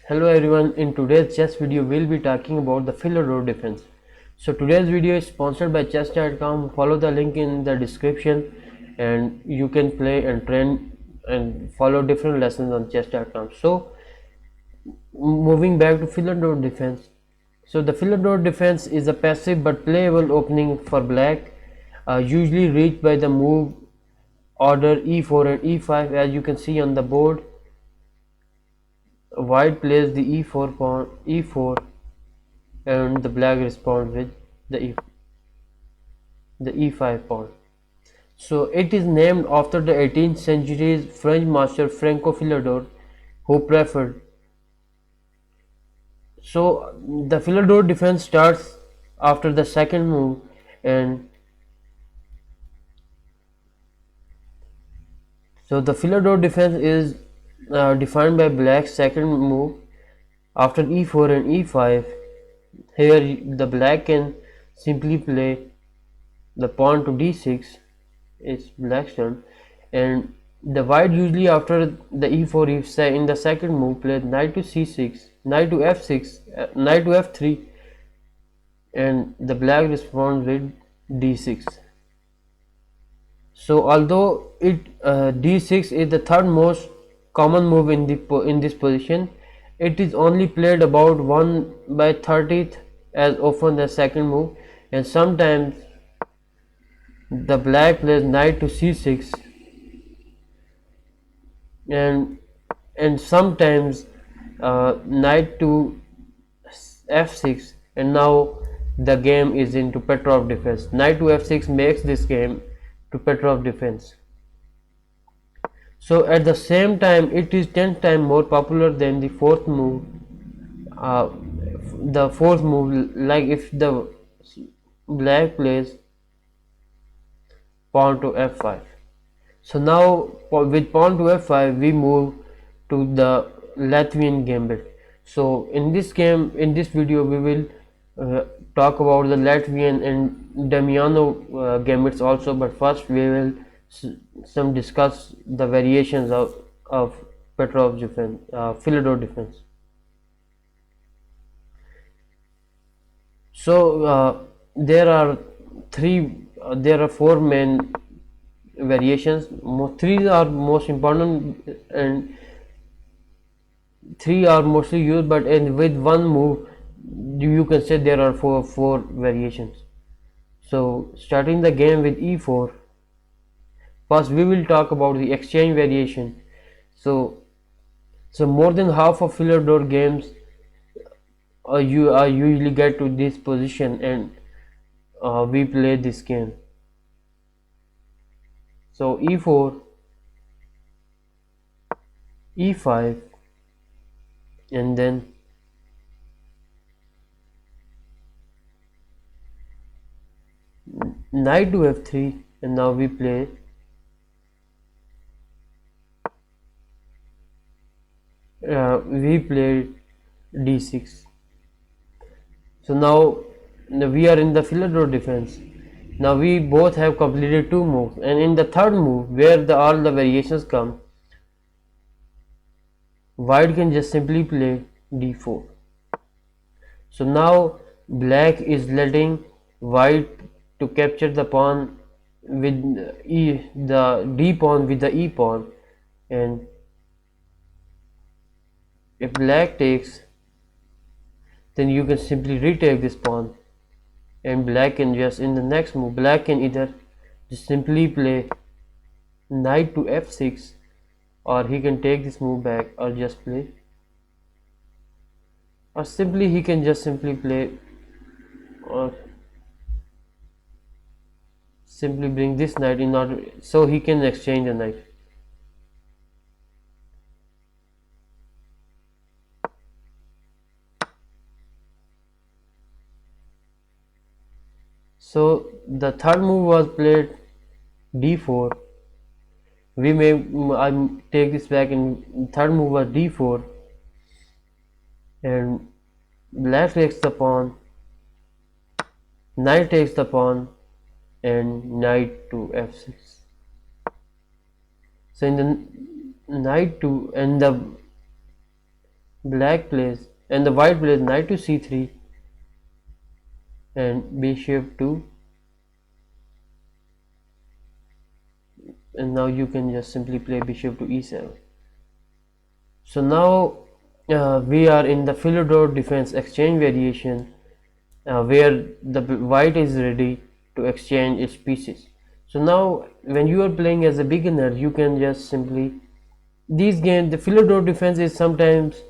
Hello everyone, in today's chess video we'll be talking about the Philidor Defense. So today's video is sponsored by chess.com. Follow the link in the description and you can play and train and follow different lessons on chess.com. So moving back to Philidor Defense. So the Philidor Defense is a passive but playable opening for black, usually reached by the move order e4 and e5. As you can see on the board, white plays the e4 pawn, e4, and the black responds with the e5 pawn. So it is named after the 18th century's French master Franco Philidor, who preferred. So the Philidor defense starts after the second move, and so the Philidor defense is defined by black's second move after e4 and e5. Here the black can simply play the pawn to d6, is black's turn, and the white usually after the e4 if in the second move plays knight to c6, knight to f6, knight to f3, and the black responds with d6. So although d6 is the third most common move in this position, it is only played about 1/30th as often as second move, and sometimes the black plays knight to c6, and sometimes knight to f6, and now the game is into Petrov defense. Knight to f6 makes this game to Petrov defense. So at the same time it is 10 times more popular than the fourth move. The fourth move, like if the black plays pawn to f5. So now with pawn to f5 we move to the Latvian gambit. So in this game, in this video, we will talk about the Latvian and Damiano gambits also, but first we will discuss the variations of Petrov's defense, Philidor defense. So there are four main variations. Three are most important and three are mostly used, but with one move you can say there are four variations. So starting the game with e4, first we will talk about the exchange variation. So more than half of Philidor games you usually get to this position, and we play this game. So e4, e5, and then knight to f3, and now we play d6. So now we are in the Philidor defense. Now we both have completed two moves, and in the third move where all the variations come, white can just simply play d4. So now black is letting white to capture the pawn with the d pawn with the e pawn, and if black takes, then you can simply retake this pawn, and black can just in the next move black can either just simply play knight to f6, or he can take this move back, or just play, or simply he can just simply play, or simply bring this knight in order so he can exchange the knight. So the third move was played d4. We may I take this back, and third move was d4, and black takes the pawn, knight takes the pawn, and knight to f6. So in the knight to, and the black plays and the white plays knight to c3 and bishop to, and now you can just simply play bishop to e7. So now we are in the Philidor defense exchange variation, where the white is ready to exchange its pieces. So now when you are playing as a beginner, you can just simply, these games, the Philidor defense is sometimes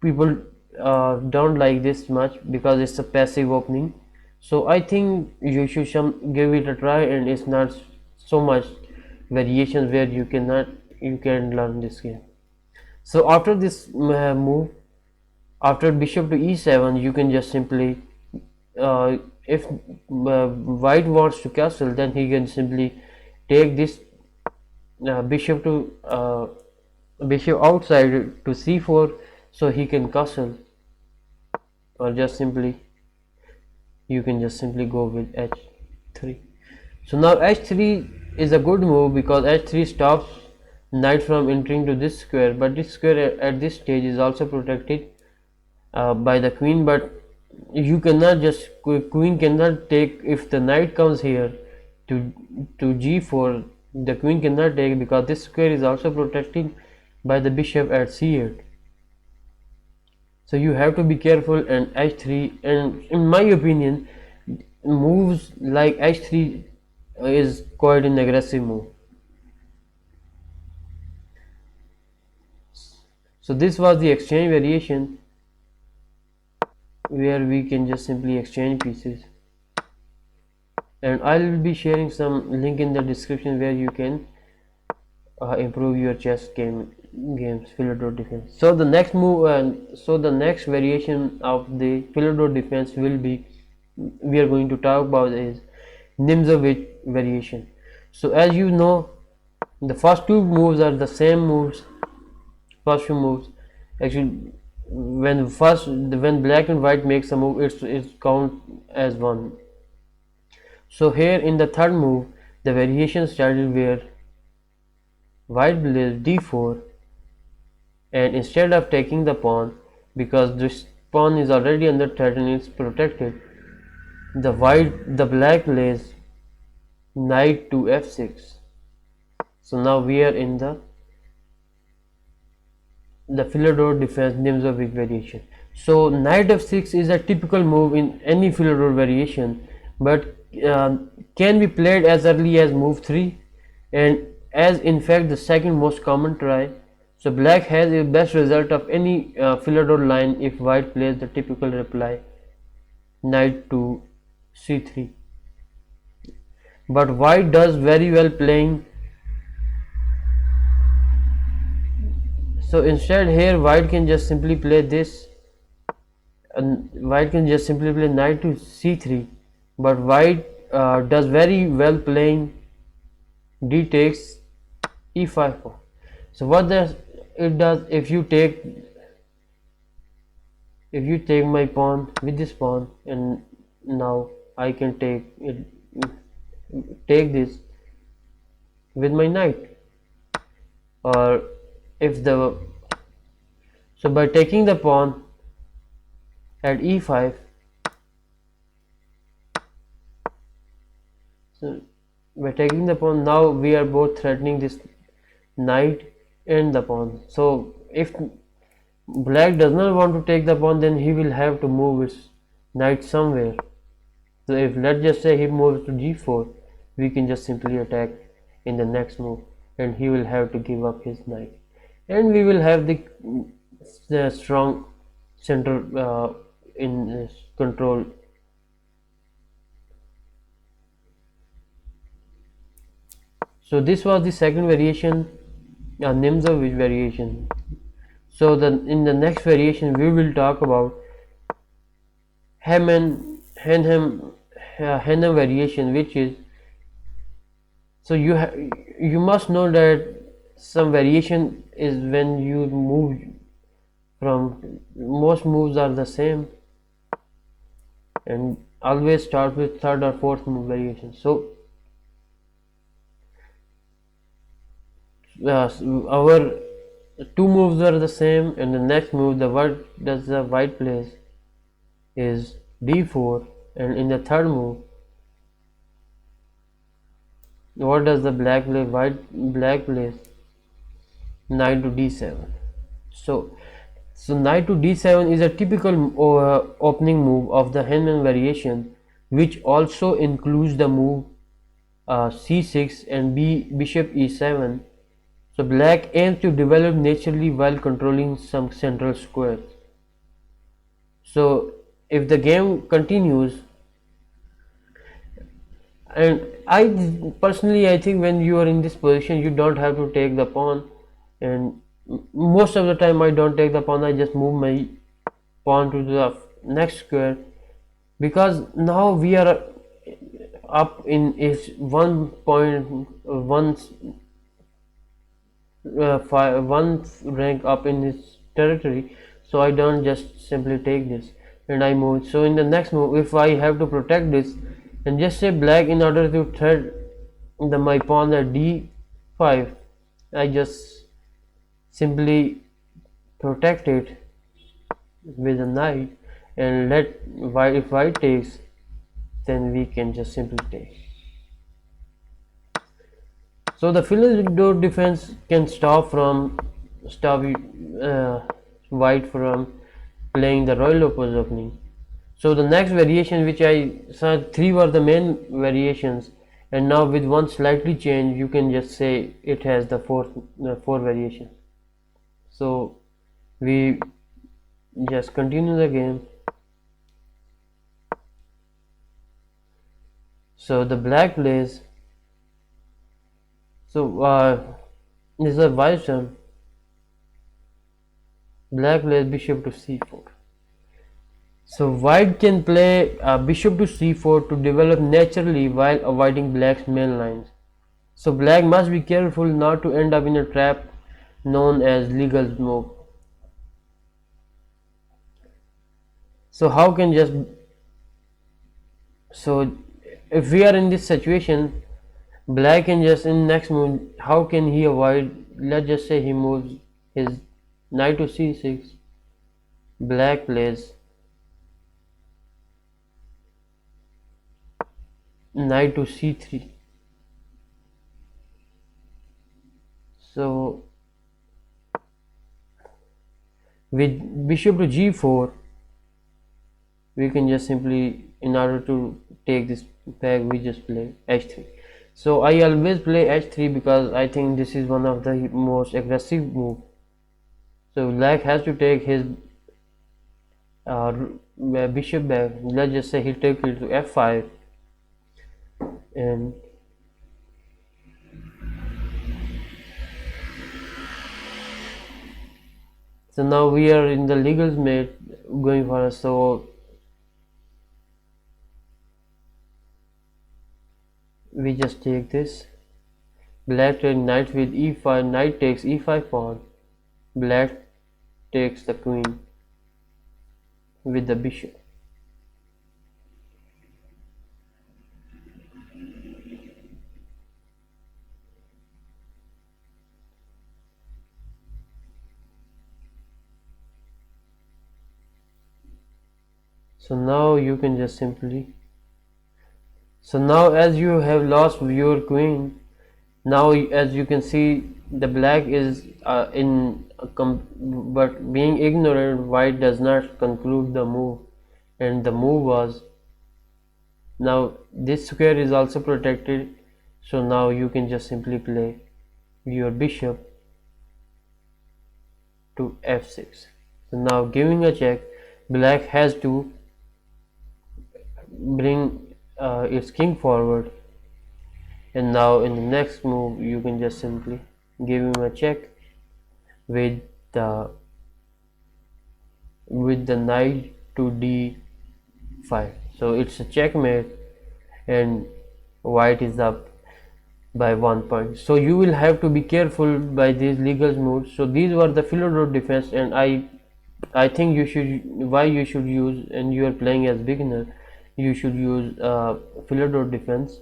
people don't like this much because it's a passive opening. So I think you should give it a try, and it's not so much variations where you can learn this game. So after this move, after bishop to e7, you can just simply, if white wants to castle, then he can simply take this bishop to bishop outside to c4, so he can castle, or just simply you can just simply go with h3. So now h3 is a good move because h3 stops knight from entering to this square, but this square at this stage is also protected by the queen, but you cannot just, queen cannot take. If the knight comes here to g4, the queen cannot take because this square is also protected by the bishop at c8. So you have to be careful, and h3, and in my opinion moves like h3 is quite an aggressive move. So this was the exchange variation where we can just simply exchange pieces, and I will be sharing some link in the description where you can improve your chess games Philidor defense. So the next move, so the next variation of the Philidor defense will be, we are going to talk about is Nimzowitsch variation. So as you know, the first two moves are the same moves. First few moves, actually, when black and white makes a move, it's count as one. So here in the third move, the variation started where white plays d4, and instead of taking the pawn, because this pawn is already under threat and it's protected, the black plays knight to f6. So now we are in the Philidor defense Nimzowitsch variation. So knight f6 is a typical move in any Philidor variation, but can be played as early as move 3, and as in fact the second most common try. So black has the best result of any Philidor line if white plays the typical reply knight to c3, but white does very well playing. So instead here white can just simply play this, and white can just simply play knight to c3, but white does very well playing d takes e5. So what does it does, if you take my pawn with this pawn, and now I can take this with my knight, or if the, so by taking the pawn at e5, so by taking the pawn, now we are both threatening this knight and the pawn. So if black does not want to take the pawn, then he will have to move his knight somewhere. So if, let's just say, he moves to g4, we can just simply attack in the next move, and he will have to give up his knight, and we will have the strong center in control. So this was the second variation, Nimzowitsch variation. So in the next variation we will talk about Henham variation, which is, so you must know that some variation is when you move from, most moves are the same, and always start with third or fourth move variation. So our two moves are the same, and the next move, the what does the white plays is d4, and in the third move, what does the black play? Black plays knight to d7. So knight to d7 is a typical opening move of the Henman variation, which also includes the move c6 and bishop e7. So black aims to develop naturally while controlling some central squares. So if the game continues, and I think when you are in this position, you don't have to take the pawn, and most of the time I don't take the pawn. I just move my pawn to the next square, because now we are up in is 1.1 one rank up in his territory, so I don't just simply take this and I move. So in the next move, if I have to protect this, and just say black, in order to thread my pawn at d5, I just simply protect it with a knight, and let white, if white takes, then we can just simply take. So the Philidor defense can stop white from playing the royal opposite opening. So the next variation, which I saw, three were the main variations, and now with one slightly change, you can just say it has the four variation. So we just continue the game. So the black plays. So this is a white turn. Black plays bishop to c4. So white can play bishop to c4 to develop naturally while avoiding black's main lines. So black must be careful not to end up in a trap known as legal move. So how can just, so if we are in this situation, black can just in next move, how can he avoid? Let's just say he moves his knight to c6, black plays knight to c3. So with bishop to g4, we can just simply, in order to take this back, we just play h3. So I always play h3 because I think this is one of the most aggressive move. So black has to take his bishop back. Let's just say he take it to f5, and so now we are in the legal mate going for us. So we just take this. Black takes knight with e5. Knight takes e5 pawn. Black takes the queen with the bishop. So now you can just simply, so now as you have lost your queen, now as you can see, the black is but being ignorant, white does not conclude the move, and the move was, now this square is also protected. So now you can just simply play your bishop to f6. So now giving a check, black has to bring its king forward, and now in the next move you can just simply give him a check with the knight to d5. So it's a checkmate, and white is up by 1 point. So you will have to be careful by these legal moves. So these were the Philidor defense, and I think you should, why you should use, and you are playing as beginner, you should use Philidor defense.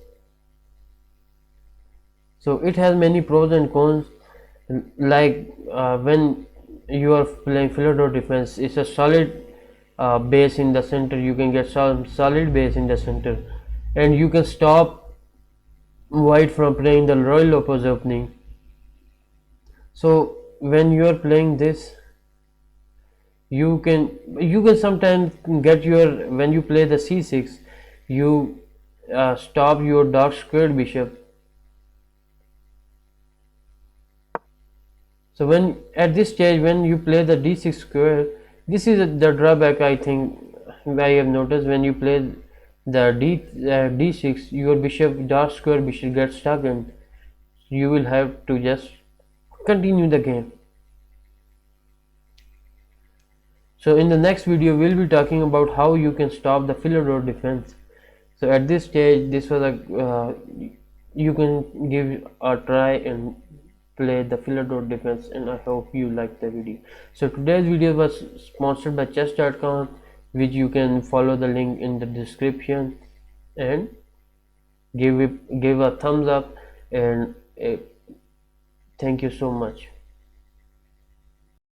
So it has many pros and cons, Like when you are playing Philidor Defense, it's a solid base in the center. You can get some solid base in the center, and you can stop white from playing the royal opposite opening. So when you are playing this, you can sometimes get your, when you play the c6, you stop your dark squared bishop. So when at this stage, when you play the d6 square, this is the drawback I think I have noticed. When you play the d6, your bishop, dark square bishop, gets stuck, and you will have to just continue the game. So in the next video we'll be talking about how you can stop the Philidor defense. So at this stage, this was a you can give a try and play the Philidor defense, and I hope you like the video. So today's video was sponsored by chess.com, which you can follow the link in the description, and give a thumbs up, and thank you so much.